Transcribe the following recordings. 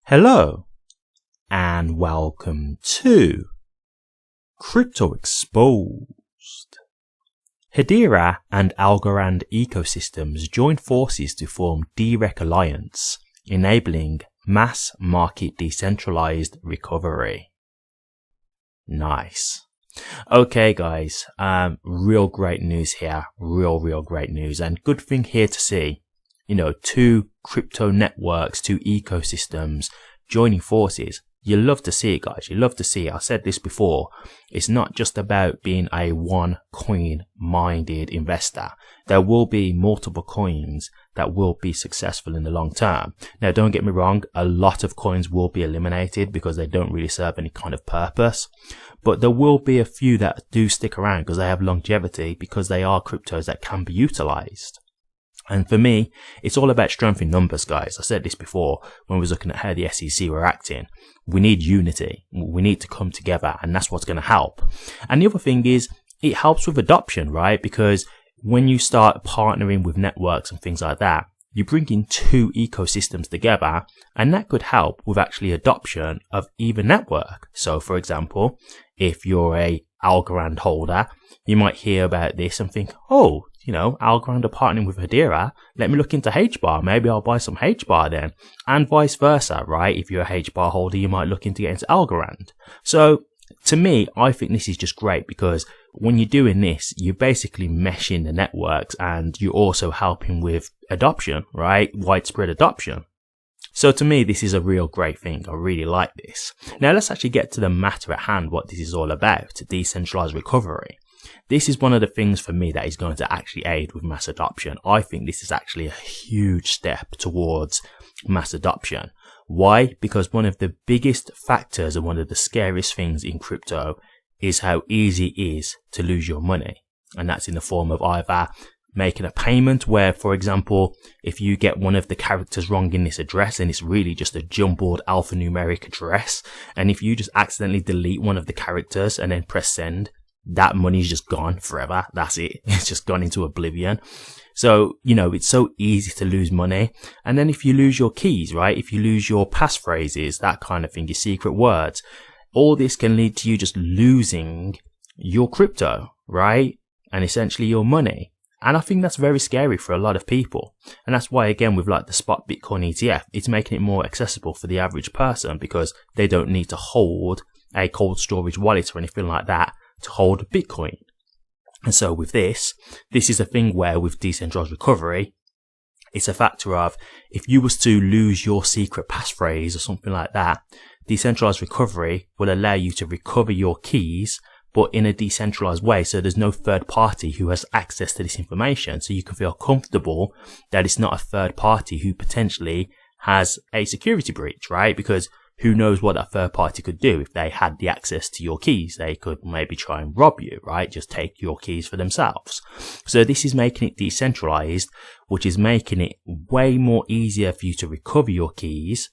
Hello and welcome to Crypto Exposed. Hedera and Algorand ecosystems join forces to form DREC Alliance, enabling mass market decentralized recovery. Nice. Okay guys, real great news here, real great news, and good thing here to see. Two crypto networks, two ecosystems joining forces. You love to see it, guys. You love to see it. I said this before. It's not just about being a one coin minded investor. There will be multiple coins that will be successful in the long term. Now, don't get me wrong. A lot of coins will be eliminated because they don't really serve any kind of purpose. But there will be a few that do stick around because they have longevity, because they are cryptos that can be utilized. And for me, it's all about strength in numbers, guys. I said this before when we was looking at how the SEC were acting. We need unity. We need to come together, and that's what's going to help. And the other thing is, it helps with adoption, right? Because when you start partnering with networks and things like that, you bring in two ecosystems together, and that could help with actually adoption of either network. So, for example, if you're a Algorand holder, you might hear about this and think, oh, Algorand are partnering with Hedera. Let me look into HBAR. Maybe I'll buy some HBAR then. And vice versa, right? If you're a HBAR holder, you might look into getting into Algorand. So to me, I think this is just great because when you're doing this, you're basically meshing the networks and you're also helping with adoption, right? Widespread adoption. So to me, this is a real great thing. I really like this. Now let's actually get to the matter at hand, what this is all about, decentralized recovery. This is one of the things for me that is going to actually aid with mass adoption. I think this is actually a huge step towards mass adoption. Why? Because one of the biggest factors and one of the scariest things in crypto is how easy it is to lose your money. And that's in the form of either making a payment where, for example, if you get one of the characters wrong in this address and it's really just a jumbled alphanumeric address, and if you just accidentally delete one of the characters and then press send, that money's just gone forever. That's it. It's just gone into oblivion. So, it's so easy to lose money. And then if you lose your keys, right? If you lose your passphrases, that kind of thing, your secret words, all this can lead to you just losing your crypto, right? And essentially your money. And I think that's very scary for a lot of people. And that's why, again, with like the spot Bitcoin ETF, it's making it more accessible for the average person because they don't need to hold a cold storage wallet or anything like that to hold Bitcoin. And so with this is a thing where with decentralized recovery, it's a factor of if you was to lose your secret passphrase or something like that, decentralized recovery will allow you to recover your keys, but in a decentralized way. So there's no third party who has access to this information. So you can feel comfortable that it's not a third party who potentially has a security breach, right? Because who knows what that third party could do if they had the access to your keys? They could maybe try and rob you, right? Just take your keys for themselves. So this is making it decentralized, which is making it way more easier for you to recover your keys.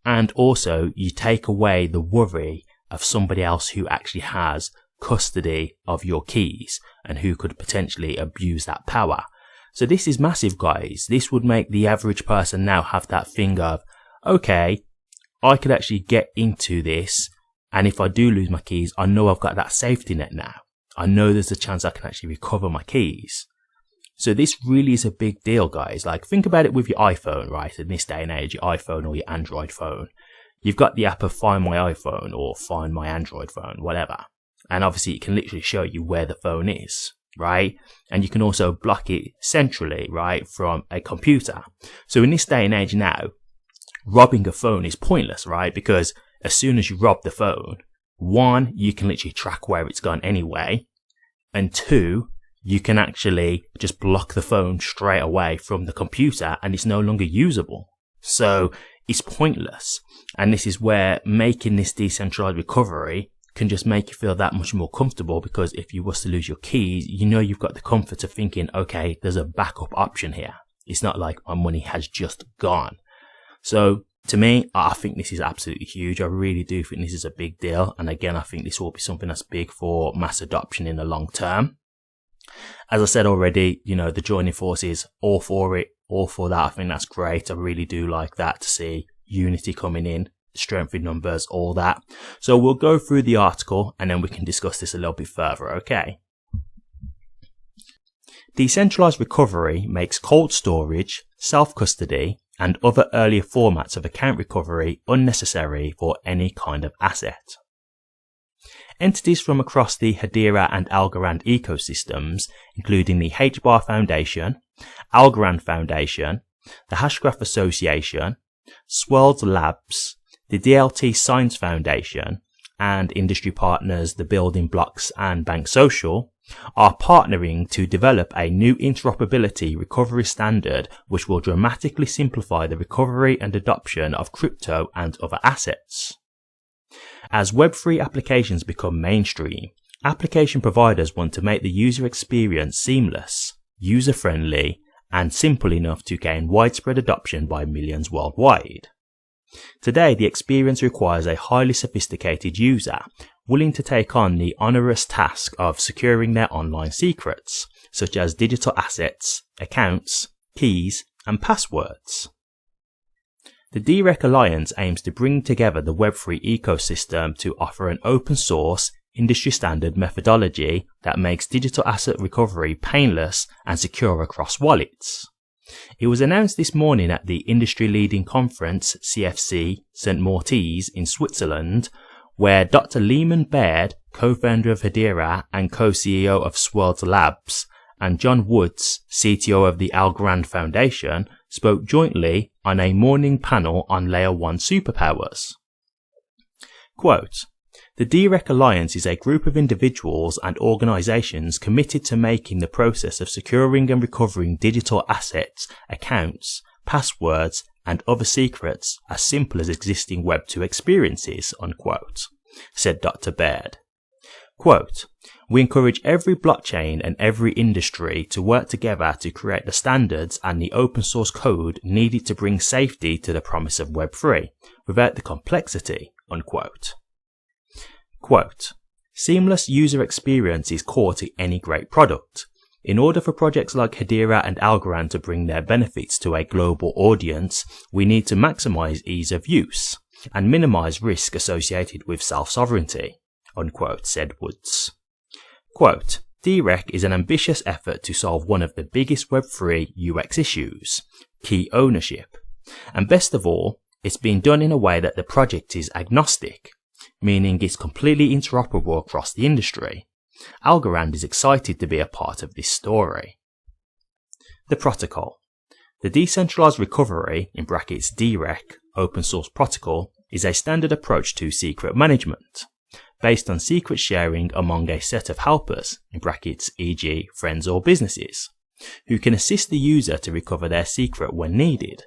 And also you take away the worry of somebody else who actually has custody of your keys and who could potentially abuse that power. So this is massive, guys. This would make the average person now have that thing of, okay, I could actually get into this, and if I do lose my keys, I know I've got that safety net now. I know there's a chance I can actually recover my keys. So this really is a big deal, guys. Like, think about it with your iPhone, right? In this day and age, your iPhone or your Android phone. You've got the app of Find My iPhone or Find My Android phone, whatever. And obviously it can literally show you where the phone is, right? And you can also block it centrally, right, from a computer. So in this day and age now, robbing a phone is pointless, right? Because as soon as you rob the phone, one, you can literally track where it's gone anyway. And two, you can actually just block the phone straight away from the computer and it's no longer usable. So it's pointless. And this is where making this decentralized recovery can just make you feel that much more comfortable, because if you was to lose your keys, you've got the comfort of thinking, okay, there's a backup option here. It's not like my money has just gone. So to me, I think this is absolutely huge. I really do think this is a big deal. And again, I think this will be something that's big for mass adoption in the long term. As I said already, the joining forces, all for it, all for that. I think that's great. I really do like that, to see unity coming in strength in numbers, all that. So we'll go through the article and then we can discuss this a little bit further, okay? Decentralized recovery makes cold storage, self-custody, and other earlier formats of account recovery unnecessary for any kind of asset. Entities from across the Hedera and Algorand ecosystems, including the HBAR Foundation, Algorand Foundation, the Hashgraph Association, Swirlds Labs, the DLT Science Foundation, and industry partners the Building Blocks and Bank Social, are partnering to develop a new interoperability recovery standard which will dramatically simplify the recovery and adoption of crypto and other assets. As Web3 applications become mainstream, application providers want to make the user experience seamless, user-friendly, and simple enough to gain widespread adoption by millions worldwide. Today, the experience requires a highly sophisticated user willing to take on the onerous task of securing their online secrets, such as digital assets, accounts, keys, and passwords. The DREC Alliance aims to bring together the Web3 ecosystem to offer an open source, industry standard methodology that makes digital asset recovery painless and secure across wallets. It was announced this morning at the industry-leading conference CFC St. Moritz in Switzerland, where Dr. Leemon Baird, co-founder of Hedera and co-CEO of Swirlds Labs, and John Woods, CTO of the Algorand Foundation, spoke jointly on a morning panel on Layer 1 superpowers. Quote, "The DREC Alliance is a group of individuals and organizations committed to making the process of securing and recovering digital assets, accounts, passwords, and other secrets as simple as existing Web2 experiences," unquote, said Dr. Baird. Quote, "We encourage every blockchain and every industry to work together to create the standards and the open source code needed to bring safety to the promise of Web3 without the complexity," unquote. Quote, "Seamless user experience is core to any great product. In order for projects like Hedera and Algorand to bring their benefits to a global audience, we need to maximize ease of use and minimize risk associated with self-sovereignty," unquote, said Woods. Quote, "DREC is an ambitious effort to solve one of the biggest Web3 UX issues, key ownership. And best of all, it's being done in a way that the project is agnostic, meaning it's completely interoperable across the industry. Algorand is excited to be a part of this story." The protocol. The Decentralized Recovery in brackets DREC open source protocol is a standard approach to secret management, based on secret sharing among a set of helpers in brackets e.g. friends or businesses, who can assist the user to recover their secret when needed.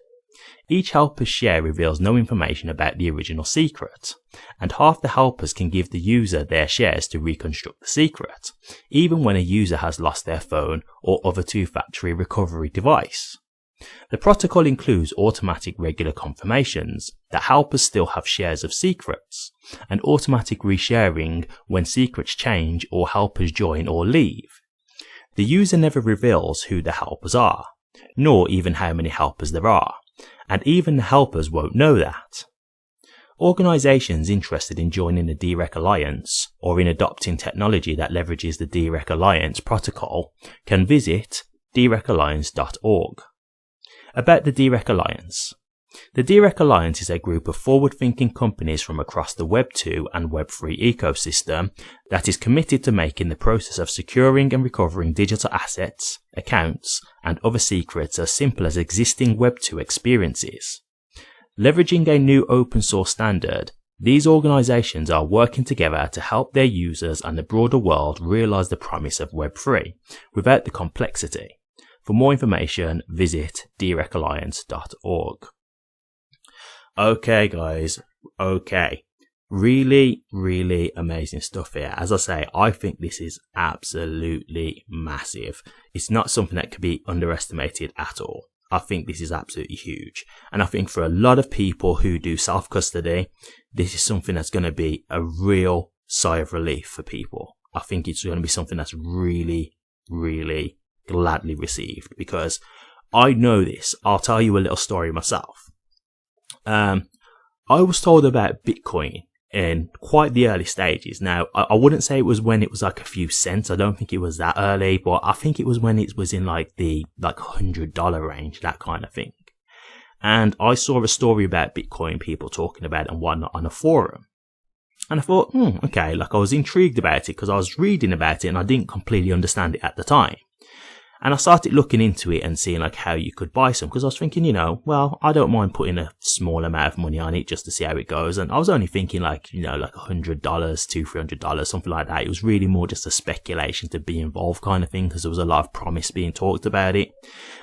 Each helper's share reveals no information about the original secret, and half the helpers can give the user their shares to reconstruct the secret, even when a user has lost their phone or other two-factor recovery device. The protocol includes automatic regular confirmations that helpers still have shares of secrets, and automatic resharing when secrets change or helpers join or leave. The user never reveals who the helpers are, nor even how many helpers there are, and even the helpers won't know that. Organizations interested in joining the DREC Alliance or in adopting technology that leverages the DREC Alliance protocol can visit drecalliance.org. About the DREC Alliance. The DREC Alliance is a group of forward-thinking companies from across the Web2 and Web3 ecosystem that is committed to making the process of securing and recovering digital assets, accounts, and other secrets as simple as existing Web2 experiences. Leveraging a new open source standard, these organizations are working together to help their users and the broader world realize the promise of Web3 without the complexity. For more information, visit drecalliance.org. Okay guys, okay. Really, really amazing stuff here. As I say, I think this is absolutely massive. It's not something that can be underestimated at all. I think this is absolutely huge. And I think for a lot of people who do self-custody, this is something that's going to be a real sigh of relief for people. I think it's going to be something that's really, really gladly received, because I know this. I'll tell you a little story myself. I was told about Bitcoin in quite the early stages. Now, I wouldn't say it was when it was like a few cents. I don't think it was that early, but I think it was when it was in like the $100 range, that kind of thing. And I saw a story about Bitcoin, people talking about it and whatnot on a forum. And I thought, okay, like I was intrigued about it because I was reading about it and I didn't completely understand it at the time. And I started looking into it and seeing like how you could buy some, because I was thinking, well, I don't mind putting a small amount of money on it just to see how it goes. And I was only thinking like $100, $200-$300, something like that. It was really more just a speculation to be involved kind of thing, because there was a lot of promise being talked about it.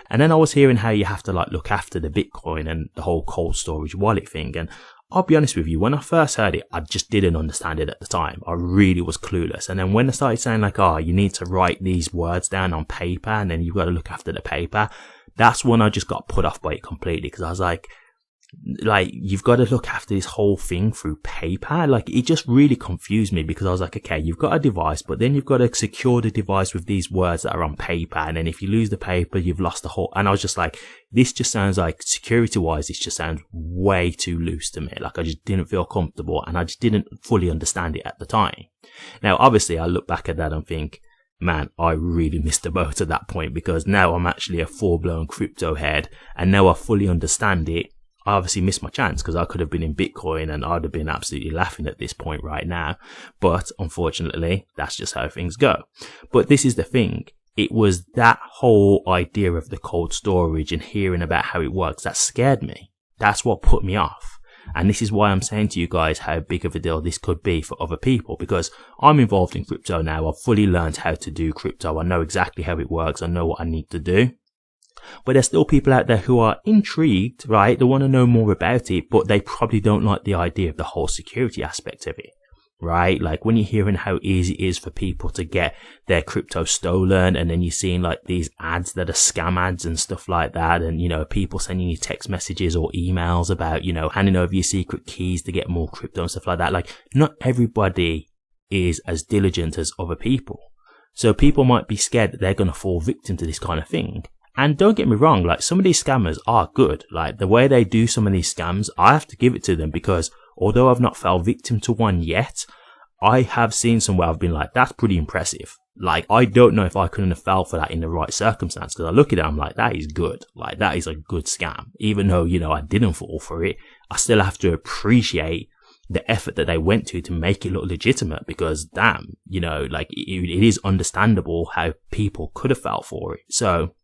And then I was hearing how you have to like look after the Bitcoin and the whole cold storage wallet thing. And I'll be honest with you, when I first heard it, I just didn't understand it at the time. I really was clueless. And then when I started saying like, you need to write these words down on paper and then you've got to look after the paper, that's when I just got put off by it completely, because I was like, you've got to look after this whole thing through paper. Like, it just really confused me, because I was like, okay, you've got a device, but then you've got to secure the device with these words that are on paper. And then if you lose the paper, you've lost the whole, and I was just like, this just sounds like, security wise, it just sounds way too loose to me. Like, I just didn't feel comfortable and I just didn't fully understand it at the time. Now, obviously I look back at that and think, man, I really missed the boat at that point, because now I'm actually a full-blown crypto head and now I fully understand it. I obviously missed my chance, because I could have been in Bitcoin and I'd have been absolutely laughing at this point right now. But unfortunately, that's just how things go. But this is the thing. It was that whole idea of the cold storage and hearing about how it works that scared me. That's what put me off. And this is why I'm saying to you guys how big of a deal this could be for other people, because I'm involved in crypto now. I've fully learned how to do crypto. I know exactly how it works. I know what I need to do. But there's still people out there who are intrigued, right? They want to know more about it, but they probably don't like the idea of the whole security aspect of it, right? Like when you're hearing how easy it is for people to get their crypto stolen, and then you're seeing like these ads that are scam ads and stuff like that. And, people sending you text messages or emails about, handing over your secret keys to get more crypto and stuff like that. Like, not everybody is as diligent as other people. So people might be scared that they're going to fall victim to this kind of thing. And don't get me wrong, like some of these scammers are good. Like the way they do some of these scams, I have to give it to them, because although I've not fell victim to one yet, I have seen some where I've been like, that's pretty impressive. Like, I don't know if I couldn't have fell for that in the right circumstance, because I look at it, I'm like, that is good. Like, that is a good scam. Even though, I didn't fall for it, I still have to appreciate the effort that they went to make it look legitimate, because damn, like it is understandable how people could have fell for it. So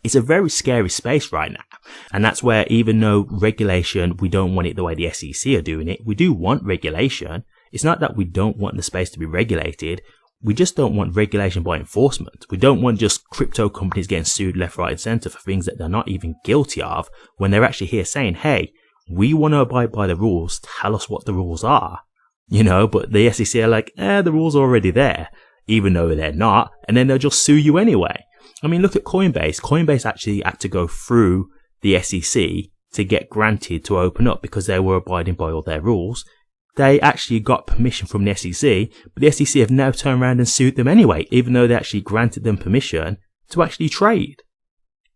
it's a very scary space right now. And that's where, even though regulation, we don't want it the way the SEC are doing it, we do want regulation. It's not that we don't want the space to be regulated. We just don't want regulation by enforcement. We don't want just crypto companies getting sued left, right and center for things that they're not even guilty of, when they're actually here saying, hey, we want to abide by the rules. Tell us what the rules are. But the SEC are like, the rules are already there, even though they're not. And then they'll just sue you anyway. I mean, look at Coinbase. Coinbase actually had to go through the SEC to get granted to open up, because they were abiding by all their rules. They actually got permission from the SEC, but the SEC have now turned around and sued them anyway, even though they actually granted them permission to actually trade.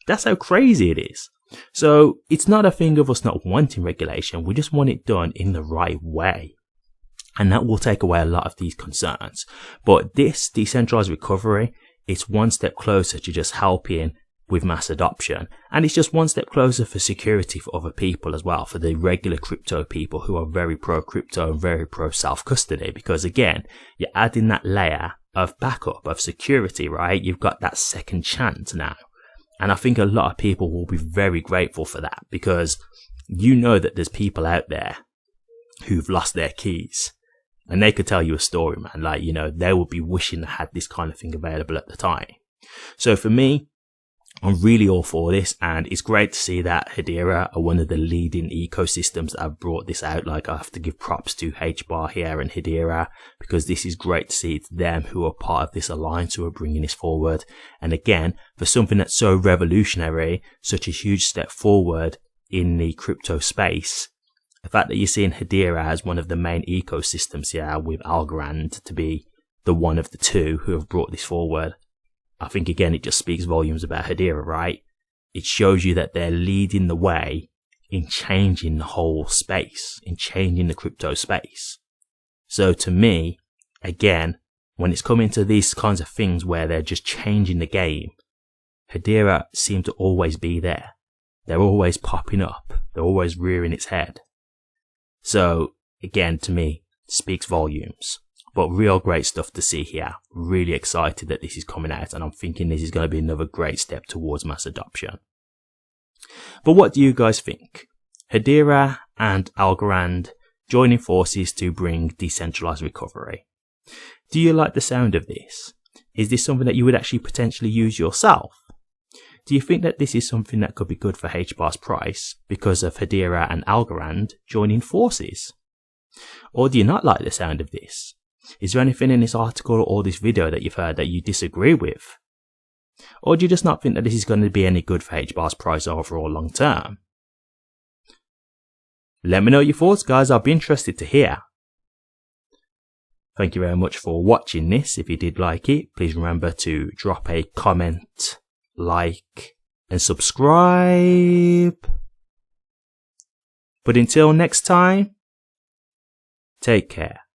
That's how crazy it is. So it's not a thing of us not wanting regulation. We just want it done in the right way. And that will take away a lot of these concerns. But this decentralized recovery, it's one step closer to just helping with mass adoption. And it's just one step closer for security for other people as well, for the regular crypto people who are very pro crypto and very pro self-custody. Because again, you're adding that layer of backup, of security, right? You've got that second chance now. And I think a lot of people will be very grateful for that, because that there's people out there who've lost their keys. And they could tell you a story, man. Like, they would be wishing they had this kind of thing available at the time. So for me, I'm really all for this. And it's great to see that Hedera are one of the leading ecosystems that have brought this out. Like, I have to give props to HBAR here and Hedera, because this is great to see. It's them who are part of this alliance who are bringing this forward. And again, for something that's so revolutionary, such a huge step forward in the crypto space, the fact that you're seeing Hedera as one of the main ecosystems here, with Algorand to be the one of the two who have brought this forward, I think again it just speaks volumes about Hedera, right? It shows you that they're leading the way in changing the whole space, in changing the crypto space. So to me, again, when it's coming to these kinds of things where they're just changing the game, Hedera seem to always be there. They're always popping up. They're always rearing its head. So again, to me, speaks volumes. But real great stuff to see here. Really excited that this is coming out, and I'm thinking this is going to be another great step towards mass adoption. But what do you guys think? Hedera and Algorand joining forces to bring decentralized recovery. Do you like the sound of this? Is this something that you would actually potentially use yourself? Do you think that this is something that could be good for HBAR's price because of Hedera and Algorand joining forces? Or do you not like the sound of this? Is there anything in this article or this video that you've heard that you disagree with? Or do you just not think that this is going to be any good for HBAR's price overall long term? Let me know your thoughts, guys. I'll be interested to hear. Thank you very much for watching this. If you did like it, please remember to drop a comment, like, and subscribe. But until next time, take care.